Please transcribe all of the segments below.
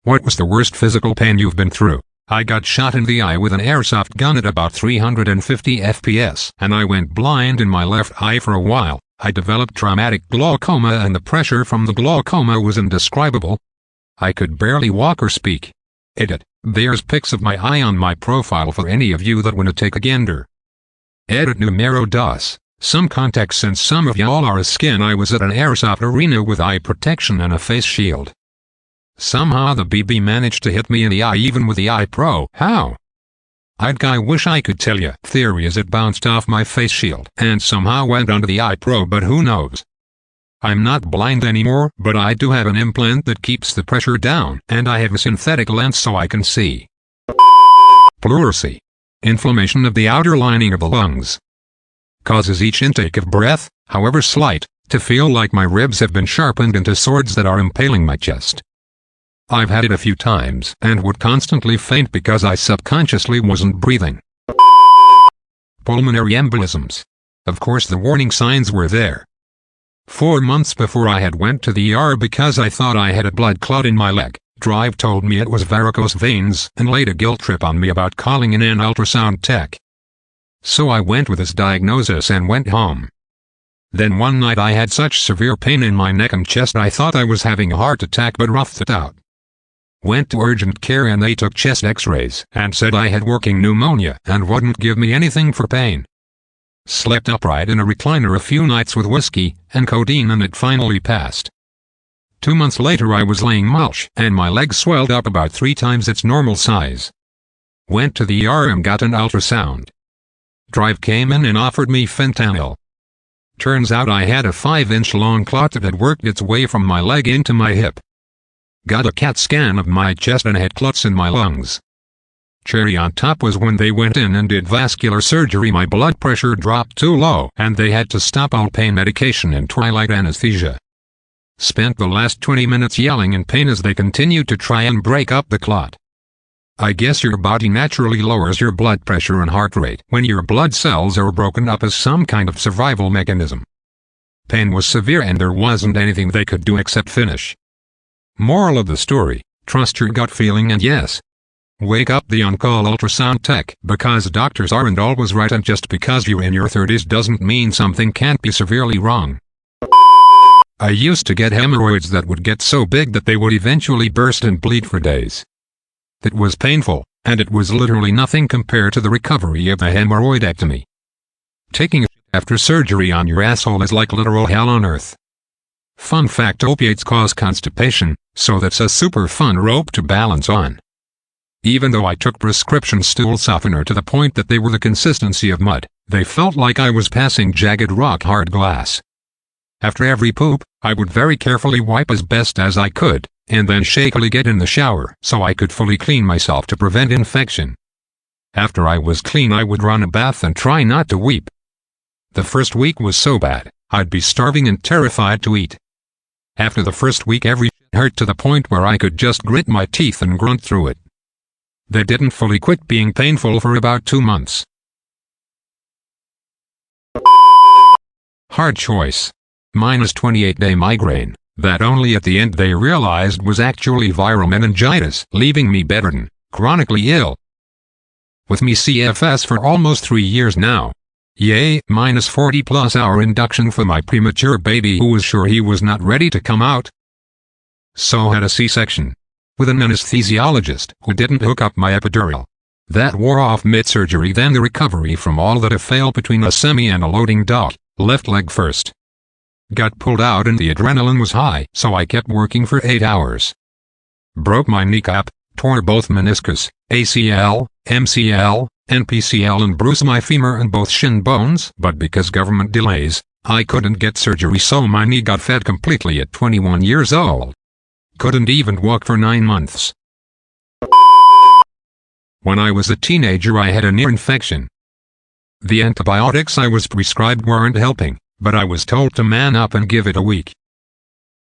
What was the worst physical pain you've been through? I got shot in the eye with an airsoft gun at about 350 FPS, and I went blind in my left eye for a while. I developed traumatic glaucoma, and the pressure from the glaucoma was indescribable. I could barely walk or speak. Edit. There's pics of my eye on my profile for any of you that wanna take a gander. Edit numero dos. Some context since some of y'all are skin. I was at an airsoft arena with eye protection and a face shield. Somehow the BB managed to hit me in the eye even with the eye pro. How? I wish I could tell you. Theory is it bounced off my face shield and somehow went onto the eye pro, but who knows. I'm not blind anymore, but I do have an implant that keeps the pressure down, and I have a synthetic lens so I can see. Pleurisy. Inflammation of the outer lining of the lungs. Causes each intake of breath, however slight, to feel like my ribs have been sharpened into swords that are impaling my chest. I've had it a few times and would constantly faint because I subconsciously wasn't breathing. Pulmonary embolisms. Of course the warning signs were there. 4 months before I had went to the ER because I thought I had a blood clot in my leg, Drive told me it was varicose veins and laid a guilt trip on me about calling in an ultrasound tech. So I went with his diagnosis and went home. Then one night I had such severe pain in my neck and chest I thought I was having a heart attack, but roughed it out. Went to urgent care and they took chest x-rays and said I had working pneumonia and wouldn't give me anything for pain. Slept upright in a recliner a few nights with whiskey and codeine and it finally passed. 2 months later I was laying mulch and my leg swelled up about 3 times its normal size. Went to the ER and got an ultrasound. Drive came in and offered me fentanyl. Turns out I had a 5-inch long clot that had worked its way from my leg into my hip. Got a CAT scan of my chest and had clots in my lungs. Cherry on top was when they went in and did vascular surgery. My blood pressure dropped too low and they had to stop all pain medication and twilight anesthesia. Spent the last 20 minutes yelling in pain as they continued to try and break up the clot. I guess your body naturally lowers your blood pressure and heart rate when your blood cells are broken up as some kind of survival mechanism. Pain was severe and there wasn't anything they could do except finish. Moral of the story, trust your gut feeling and yes, wake up the on-call ultrasound tech, because doctors aren't always right, and just because you're in your 30s doesn't mean something can't be severely wrong. I used to get hemorrhoids that would get so big that they would eventually burst and bleed for days. It was painful, and it was literally nothing compared to the recovery of the hemorrhoidectomy. Taking a shit after surgery on your asshole is like literal hell on earth. Fun fact: opiates cause constipation, so that's a super fun rope to balance on. Even though I took prescription stool softener to the point that they were the consistency of mud, they felt like I was passing jagged rock-hard glass. After every poop, I would very carefully wipe as best as I could, and then shakily get in the shower so I could fully clean myself to prevent infection. After I was clean I would run a bath and try not to weep. The first week was so bad, I'd be starving and terrified to eat. After the first week every shit hurt to the point where I could just grit my teeth and grunt through it. They didn't fully quit being painful for about 2 months. Hard choice. Minus 28-day migraine, that only at the end they realized was actually viral meningitis, leaving me bedridden, chronically ill. With me CFS for almost 3 years now. Yay, minus 40+ hour induction for my premature baby who was sure he was not ready to come out. So had a C-section. With an anesthesiologist who didn't hook up my epidural. That wore off mid-surgery, then the recovery from all that have failed between a semi and a loading dock, left leg first. Got pulled out and the adrenaline was high, so I kept working for 8 hours. Broke my kneecap, tore both meniscus, ACL, MCL, and PCL, and bruised my femur and both shin bones, but because government delays, I couldn't get surgery, so my knee got fed completely at 21 years old. Couldn't even walk for 9 months. When I was a teenager I had an ear infection. The antibiotics I was prescribed weren't helping, but I was told to man up and give it a week.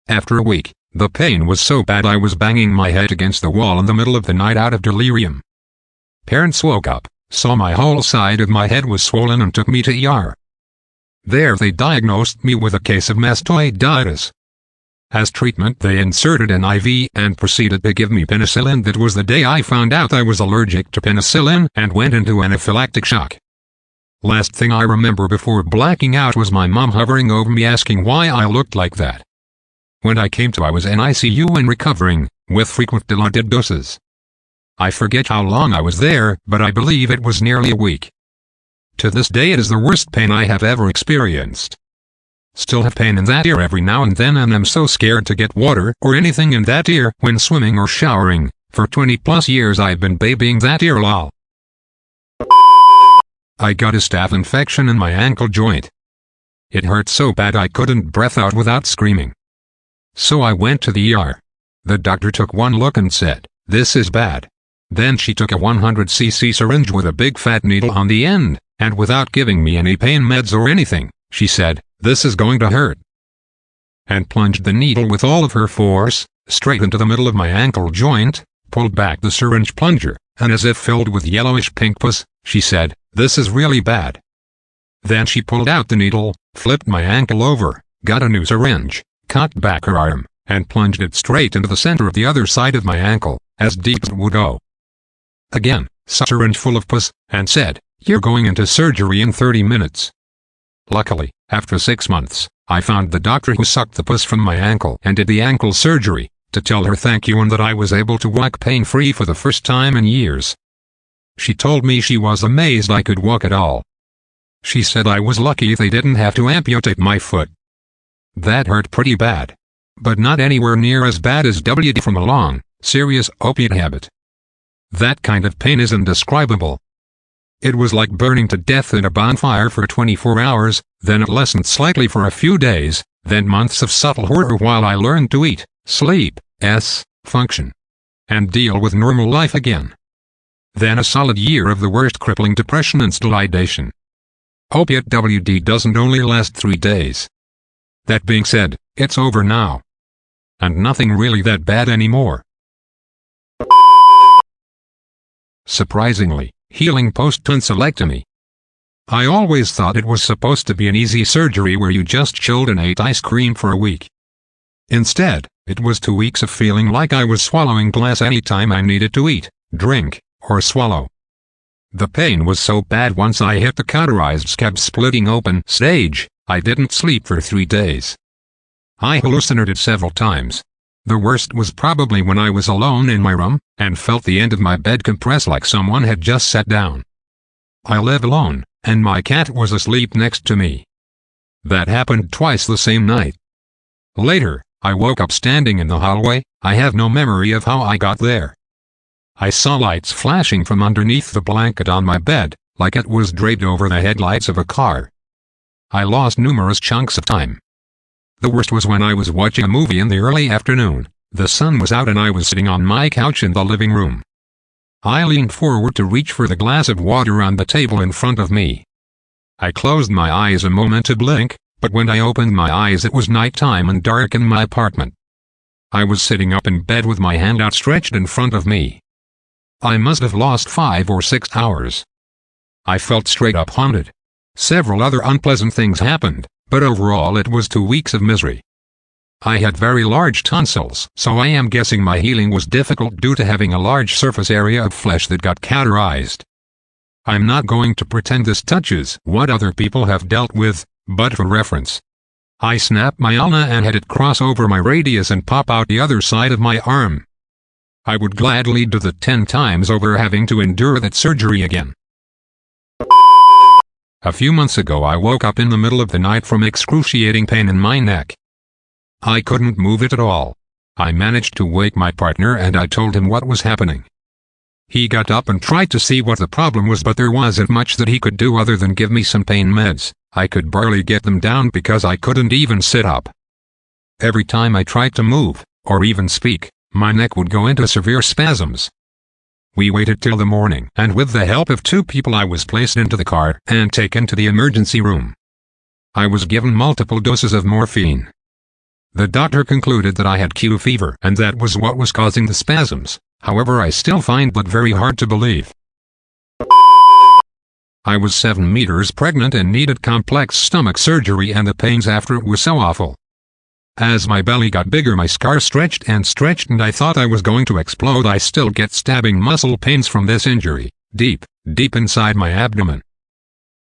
After a week, the pain was so bad I was banging my head against the wall in the middle of the night out of delirium. Parents woke up, saw my whole side of my head was swollen and took me to ER. There they diagnosed me with a case of mastoiditis. As treatment, they inserted an IV and proceeded to give me penicillin. That was the day I found out I was allergic to penicillin and went into anaphylactic shock. Last thing I remember before blacking out was my mom hovering over me asking why I looked like that. When I came to, I was in ICU and recovering, with frequent dilated doses. I forget how long I was there, but I believe it was nearly a week. To this day it is the worst pain I have ever experienced. Still have pain in that ear every now and then, and I'm so scared to get water or anything in that ear when swimming or showering. For 20 plus years I've been babying that ear, lol. I got a staph infection in my ankle joint. It hurt so bad I couldn't breathe out without screaming. So I went to the ER. The doctor took one look and said, "This is bad." Then she took a 100cc syringe with a big fat needle on the end, and without giving me any pain meds or anything, she said, "This is going to hurt," and plunged the needle with all of her force, straight into the middle of my ankle joint, pulled back the syringe plunger, and as if filled with yellowish pink pus, she said, "This is really bad." Then she pulled out the needle, flipped my ankle over, got a new syringe, cut back her arm, and plunged it straight into the center of the other side of my ankle, as deep as it would go. Again, syringe full of pus, and said, "You're going into surgery in 30 minutes. Luckily, after 6 months, I found the doctor who sucked the pus from my ankle and did the ankle surgery, to tell her thank you and that I was able to walk pain-free for the first time in years. She told me she was amazed I could walk at all. She said I was lucky they didn't have to amputate my foot. That hurt pretty bad. But not anywhere near as bad as WD from a long, serious opiate habit. That kind of pain is indescribable. It was like burning to death in a bonfire for 24 hours, then it lessened slightly for a few days, then months of subtle horror while I learned to eat, sleep, function, and deal with normal life again. Then a solid year of the worst crippling depression and stillidation. Opiate WD doesn't only last 3 days. That being said, it's over now. And nothing really that bad anymore. Surprisingly, healing post-tonsillectomy. I always thought it was supposed to be an easy surgery where you just chilled and ate ice cream for a week. Instead, it was 2 weeks of feeling like I was swallowing glass anytime I needed to eat, drink, or swallow. The pain was so bad once I hit the cauterized scab splitting open stage, I didn't sleep for 3 days. I hallucinated several times. The worst was probably when I was alone in my room, and felt the end of my bed compress like someone had just sat down. I live alone, and my cat was asleep next to me. That happened twice the same night. Later, I woke up standing in the hallway. I have no memory of how I got there. I saw lights flashing from underneath the blanket on my bed, like it was draped over the headlights of a car. I lost numerous chunks of time. The worst was when I was watching a movie in the early afternoon. The sun was out and I was sitting on my couch in the living room. I leaned forward to reach for the glass of water on the table in front of me. I closed my eyes a moment to blink, but when I opened my eyes it was nighttime and dark in my apartment. I was sitting up in bed with my hand outstretched in front of me. I must have lost 5 or 6 hours. I felt straight up haunted. Several other unpleasant things happened, but overall it was 2 weeks of misery. I had very large tonsils, so I am guessing my healing was difficult due to having a large surface area of flesh that got cauterized. I'm not going to pretend this touches what other people have dealt with, but for reference, I snapped my ulna and had it cross over my radius and pop out the other side of my arm. I would gladly do that 10 times over having to endure that surgery again. A few months ago I woke up in the middle of the night from excruciating pain in my neck. I couldn't move it at all. I managed to wake my partner and I told him what was happening. He got up and tried to see what the problem was, but there wasn't much that he could do other than give me some pain meds. I could barely get them down because I couldn't even sit up. Every time I tried to move, or even speak, my neck would go into severe spasms. We waited till the morning, and with the help of 2 people I was placed into the car and taken to the emergency room. I was given multiple doses of morphine. The doctor concluded that I had Q fever and that was what was causing the spasms. However, I still find that very hard to believe. I was 7 meters pregnant and needed complex stomach surgery, and the pains after it were so awful. As my belly got bigger, my scar stretched and stretched, and I thought I was going to explode. I still get stabbing muscle pains from this injury, deep inside my abdomen.